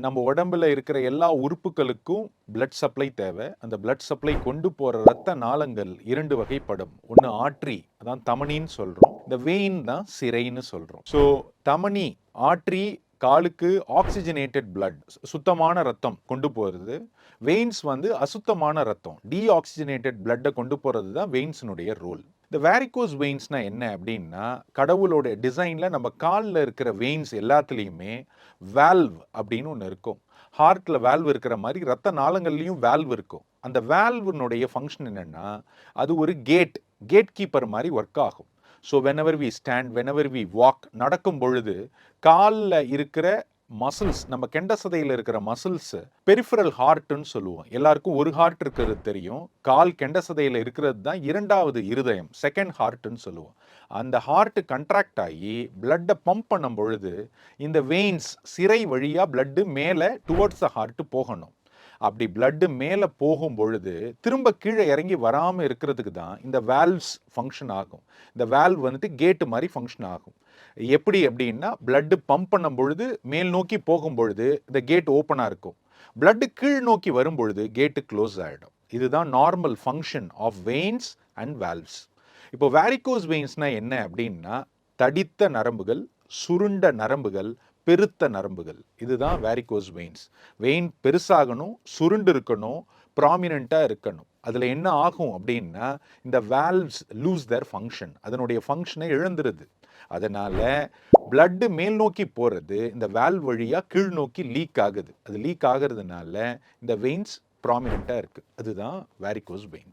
நம்ம உடம்புல இருக்கிற எல்லா உறுப்புகளுக்கும் பிளட் சப்ளை தேவை. அந்த பிளட் சப்ளை கொண்டு போற இரத்த நாளங்கள் 2 வகைப்படும். ஒண்ணு ஆர்டரி, அதான் தமனின்னு சொல்றோம். இந்த வெயின் தான் சிரைன்னு சொல்றோம். ஸோ தமனி, ஆர்டரி காலுக்கு ஆக்சிஜனேட்டட் பிளட், சுத்தமான ரத்தம் கொண்டு போறது. வெயின்ஸ் வந்து அசுத்தமான ரத்தம், டீஆக்சிஜனேட்டட் பிளட்டை கொண்டு போறது தான் வெயின்ஸினுடைய ரோல். இந்த வேரிகோஸ் வெயின்ஸ்னா என்ன அப்படின்னா, கடவுளோட டிசைன்ல நம்ம காலில் இருக்கிற வெயின்ஸ் எல்லாத்துலேயுமே வேல்வ் அப்படின்னு ஒன்று இருக்கும். ஹார்ட்ல வேல்வ் இருக்கிற மாதிரி ரத்த நாளங்கள்லையும் வேல்வ் இருக்கும். அந்த வேல்வினுடைய ஃபங்க்ஷன் என்னன்னா, அது ஒரு கேட் கீப்பர் மாதிரி ஒர்க் ஆகும். So whenever we stand, whenever we walk, நடக்கும் பொழுது காலில் இருக்கிற மசில்ஸ், நம்ம கெண்ட சதையில் இருக்கிற மசில்ஸ் பெரிஃபரல் ஹார்ட்னு சொல்லுவோம். எல்லாருக்கும் ஒரு ஹார்ட் இருக்கிறது தெரியும். கால் கெண்ட சதையில் இருக்கிறது தான் இரண்டாவது இருதயம், செகண்ட் ஹார்ட்னு சொல்லுவோம். அந்த ஹார்ட் கண்ட்ராக்ட் ஆகி பிளட்டை பம்ப் பண்ணும் பொழுது இந்த வெயின்ஸ் சிரை வழியாக பிளட்டு மேலே டுவர்ட்ஸ் த ஹார்ட் போகணும். அப்படி பிளட்டு மேலே போகும் பொழுது திரும்ப கீழே இறங்கி வராமல் இருக்கிறதுக்கு தான் இந்த வேல்வ்ஸ் ஃபங்க்ஷன் ஆகும். இந்த வேல்வ் வந்துட்டு கேட்டு மாதிரி ஃபங்க்ஷன் ஆகும். எப்படி அப்படின்னா, பிளட்டு பம்ப் பண்ணும் பொழுது மேல் நோக்கி போகும் பொழுது இந்த கேட் ஓப்பனாக இருக்கும். பிளட்டு கீழ் நோக்கி வரும் பொழுது கேட்டு க்ளோஸ் ஆகிடும். இதுதான் normal function of veins and valves. இப்போ வேரிகோஸ் வெயின்ஸ்னா என்ன அப்படின்னா, தடித்த நரம்புகள், சுருண்ட நரம்புகள், பெருத்த நரம்புகள், இதுதான் வேரிகோஸ் வெயின்ஸ். வெயின் பெருசாகணும், சுருண்டு இருக்கணும், ப்ராமினெண்ட்டாக இருக்கணும். அதில் என்ன ஆகும் அப்படின்னா, இந்த வேல்வ்ஸ் லூஸ் தேர் ஃபங்க்ஷன், அதனுடைய ஃபங்க்ஷனை இழந்துருது. அதனால் பிளட்டு மேல் நோக்கி போகிறது இந்த வேல்வ் வழியாக கீழ் நோக்கி லீக் ஆகுது. அது லீக் ஆகிறதுனால இந்த வெயின்ஸ் ப்ராமினெண்ட்டாக இருக்குது. அதுதான் வேரிகோஸ் வெயின்ஸ்.